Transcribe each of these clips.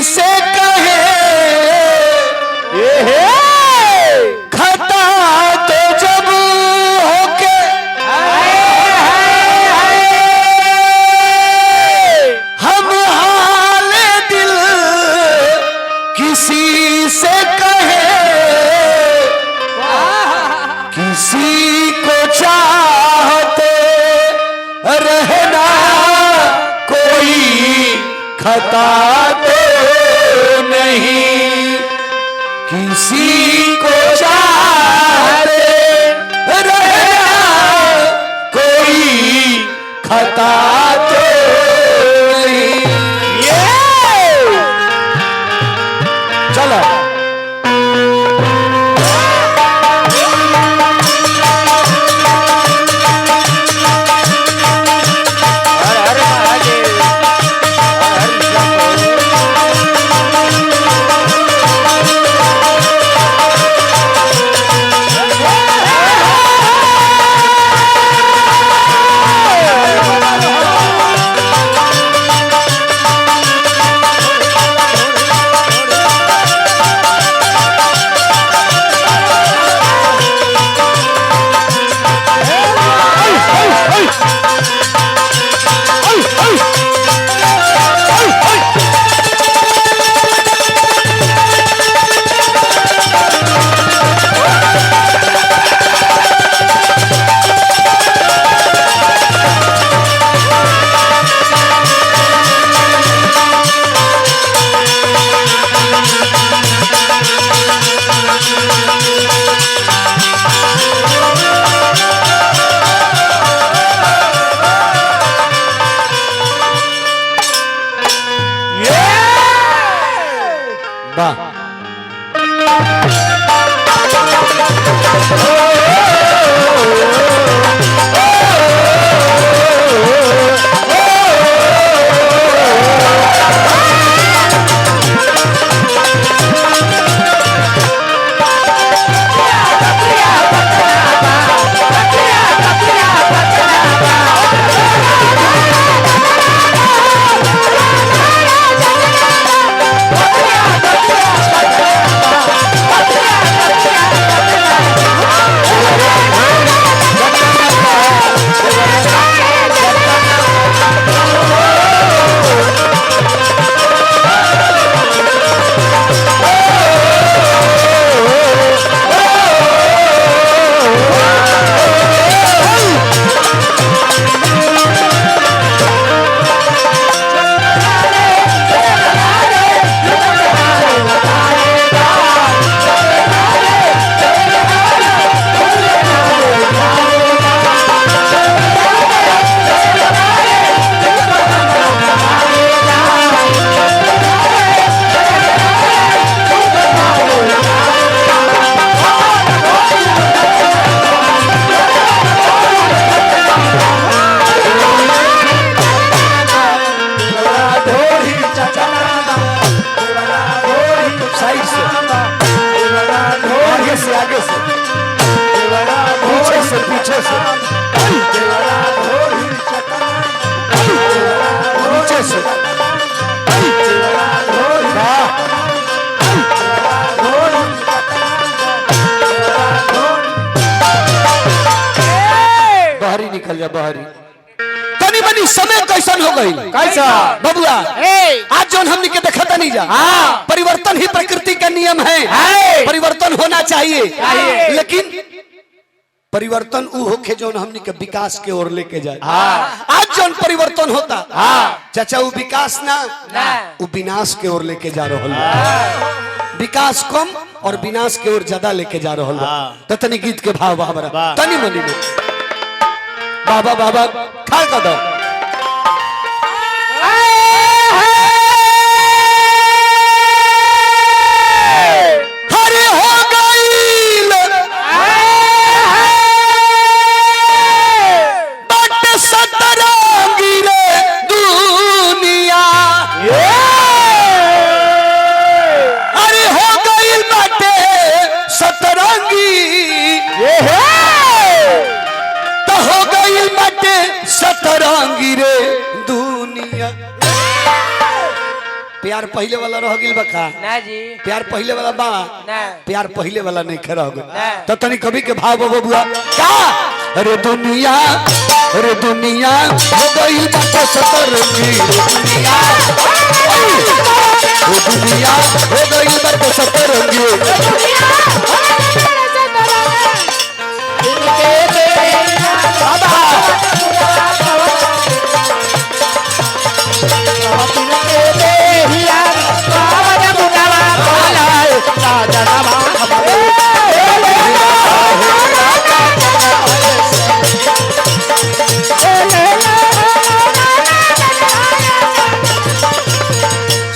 से कहे खता तो जब होके हम हाल दिल किसी से कहे किसी को चाहते रहना कोई खता तो नहीं किसी को चाहते रहना कोई खता तो नहीं। चलो निकल जा बहरी तनी बनी समय कैसन हो गई कैसा बबुआ आज जो हमने के देखता नहीं जा परिवर्तन ही प्रकृति का नियम है परिवर्तन होना चाहिए लेकिन परिवर्तन ऊ होके जो हमने के विकास के ओर लेके जाए आज जो परिवर्तन होता चाचा वो विकास ना वो विनाश के ओर लेके जा रहा विकास कम और विनाश के ओर ज्यादा लेके जा रहा तो तनी गीत के भाव बाबा तनी मनी में बाबा बाबा खा का दो हरे हो गई बट सतरंगी रे दुनिया अरे हो गई बटे सतरंगी सतरंग प्यार पहले वाला रह गिल बा का ना जी प्यार पहले वाला बा ना प्यार पहले वाला नहीं खरा हो तो तनी कभी के भाव बबुआ का अरे दुनिया हो गई बात सतरंगी दुनिया हो गई बात सतरंगी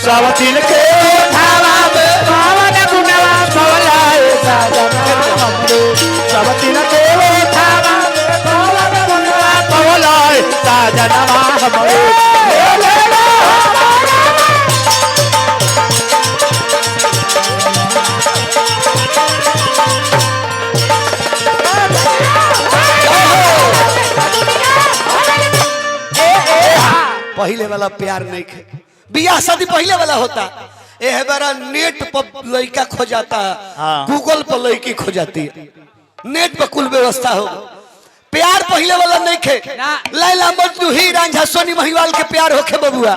सब दिल के धावा में पावन गुनवा भवलाए सब दिल के धावा में पावन गुनवा भवलाए साजनवा हमरे पहले वाला प्यार नहीं खे बियाह शादी पहले वाला होता ए बड़ा नेट पर लड़का खो जाता गूगल पर लड़की खो जाती है नेट पर कुल व्यवस्था हो प्यार पहले वाला नहीं खे लैला मजनू ही रांझा सोनी महिवाल के प्यार होखे बबुआ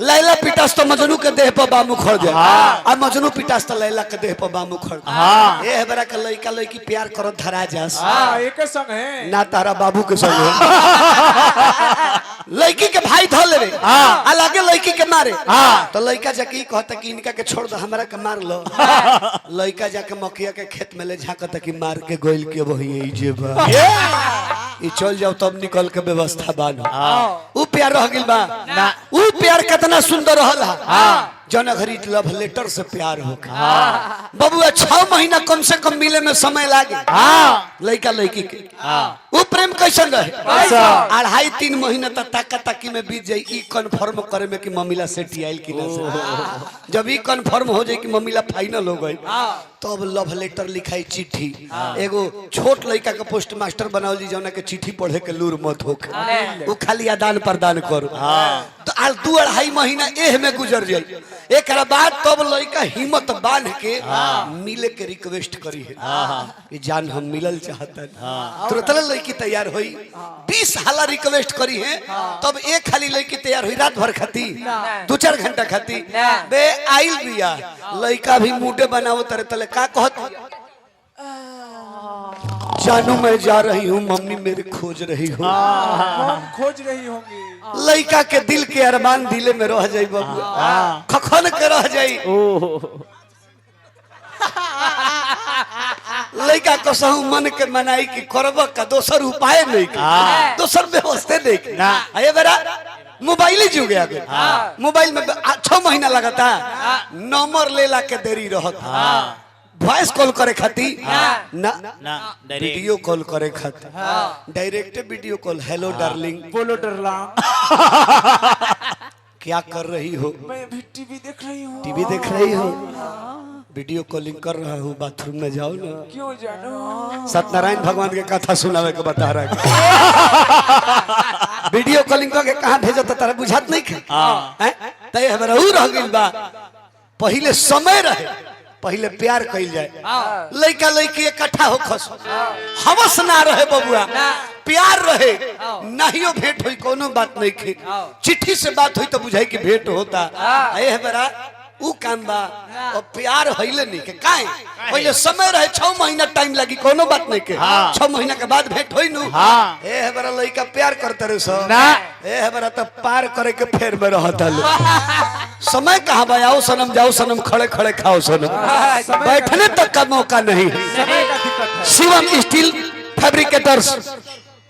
लैला पिटास तो मजनू के देह पर बामू खड़ जाए और मजनू पिटास तो लैला के देह पर बामू खड़ ए बड़ा के लड़का लड़की प्यार करो धरा जास एक संग है ना तारा बाबू के संग लड़की के भाई धो लेवे अलगे लड़की के मारे तो लड़का जाके कहता कि इनका के छोड़ दो हमरा के मार लो लड़का जाके मकिया के खेत में ले झाकता कि मार के गोइल के वही जेबा ये चल जाओ तब निकल के व्यवस्था बानो उ प्यार रह गिल बा उ प्यार कितना सुंदर रहल जन घरी लव लेटर से प्यार हो बबुआ 6 महीना कम से कम मिले में समय लागे लड़का लड़की के वो प्रेम कैसन रहे 2.5-3 महीना तक ताका ताकी में बीत जाई ई कंफर्म करे में कि मम्मीला सेट आइल कि ना जब ई कंफर्म हो जाए कि मम्मीला फाइनल हो गई तब तो लव लेटर लिखाई चिट्ठी एगो छोट लड़का के पोस्ट मास्टर बनाओ जी जौना के चिट्ठी पढ़े के लूर मत हो वो खाली आदान प्रदान करो तो 2-2.5 महीना एह में गुजर जाए एक बाद तब लड़का हिम्मत बांध के मिले के रिक्वेस्ट करी है कि जान हम मिलल चाहता तुरंत लड़की तैयार हुई 20 हाला रिक्वेस्ट करी है तब एक खाली लड़की तैयार हुई रात भर खाती 2-4 घंटा खाती बे आइल बिया लड़का भी मुंडे बनाओ तरे तले का कहत जानू मैं जा रही हूँ मम्मी मेरे खोज रही हूँ खोज रही होंगी लड़का के दिल के अरमान दिले में रह जाई बबुआ खखन के रह जाई लड़का कसहू मन के मनाई कि करब का दोसर उपाय नहीं दोसर व्यवस्था नहीं अये बेरा मोबाइल जुग गया मोबाइल में 6 महीना लगाता नंबर लेला के देरी रहता वॉइस कॉल करे खाती ना वीडियो कॉल करे खाती direct video call hello darling बोलो डरला क्या कर रही हो मैं भी टीवी देख रही हूँ टीवी देख रही हो वीडियो कॉलिंग कर रहा हूँ बाथरूम में जाओ ना क्यों जानो सत्यनारायण भगवान के कथा सुनावे के बता रहा है वीडियो कॉलिंग करके कहाँ भेजो तो तारा बुझात नहीं खे तय हमरा उ रह गइल बा पहले समय रहे पहले प्यार कइल जाए लड़का लड़की इकट्ठा हो खस हवस ना रहे बबुआ प्यार रहे नाहियो भेंट हुई कोनो बात नहीं खे चिट्ठी से बात हुई तो बुझाई कि भेंट होता ए बरा उ काम बा और प्यार हइले नहीं के काहे पहले समय रहे 6 महीना टाइम लगी कोनो बात नहीं के 6 महीना के बाद भेंट होई नु ए बरा लड़का प्यार करते रे सो ना ए बरा तो पार करे के फेर में रहता लो समय कहाँ बा आओ सनम जाओ सनम खड़े खड़े खाओ सनम बैठने तक का मौका नहीं शिवम स्टील फैब्रिकेटर्स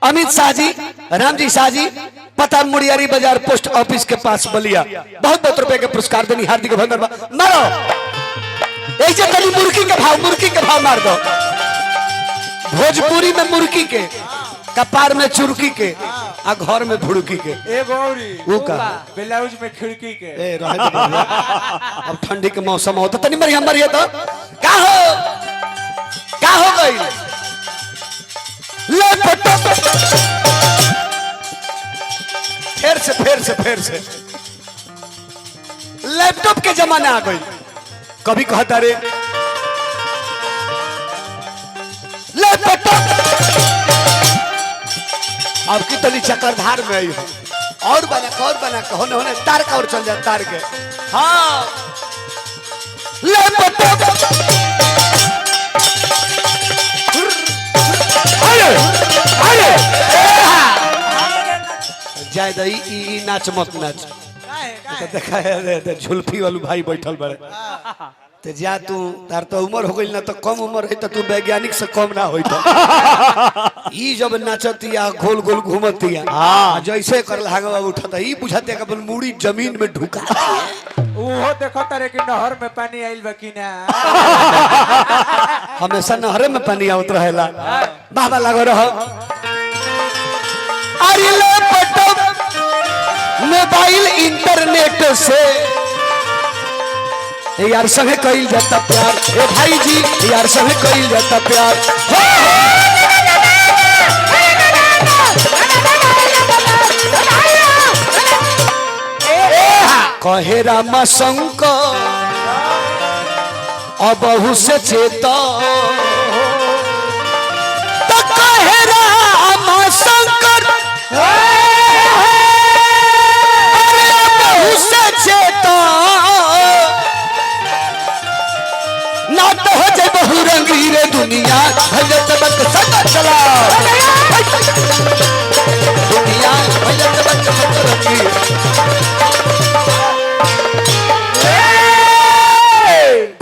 अमित शाह जी रामजी शाह जी पता मुड़ियारी बाजार पोस्ट ऑफिस के पास बलिया बहुत बहुत रुपए के पुरस्कार देनी हार्दिक अभिनंदन मारो ऐसे कभी मुर्गी के भाव मार दो भोजपुरी में मुर्गी के कपार में चुरकी के आ घर में भुड़की के ए गौरी वो का ब्लाउज में खिड़की के ए रह दे अब ठंडी के मौसम हो तो तनी मरिया तो का हो गई फिर से लैपटॉप के जमाना आ गई। कभी कहता रे लैपटॉप, अब की तली चक्रधार में आई हो और बना होने होने तार का और चल जाए तार के। हाँ लैपटॉप जाए दई नाच मत नाच देखा है झुल्फी वालू भाई बैठल बड़े ते जा तू तार तो उम्र हो गई ना तो कम उम्र है तो तू वैज्ञानिक से कम ना होई तो ई जब नाचतिया गोल गोल घूमतिया जैसे कर लागवा उठता ई बुझाते के अपन मूड़ी जमीन में ढुका ओहो देखो तारे कि नहर में पानी आइल बा कि ना। हमेशा नहर में पानी आवत रहेला बाबा लागो रहो। अरे लैपटॉप मोबाइल इंटरनेट से यार संगे कइल जाता प्यार, ए भाई जी यार संगे कइल जाता प्यार। कहे रामा शंकर अबहु से चेता, तो कहे रामा शंकर अबहु से चेता, ना तो हो जाए बहु रंगी रे दुनिया भजत बक सदा चला।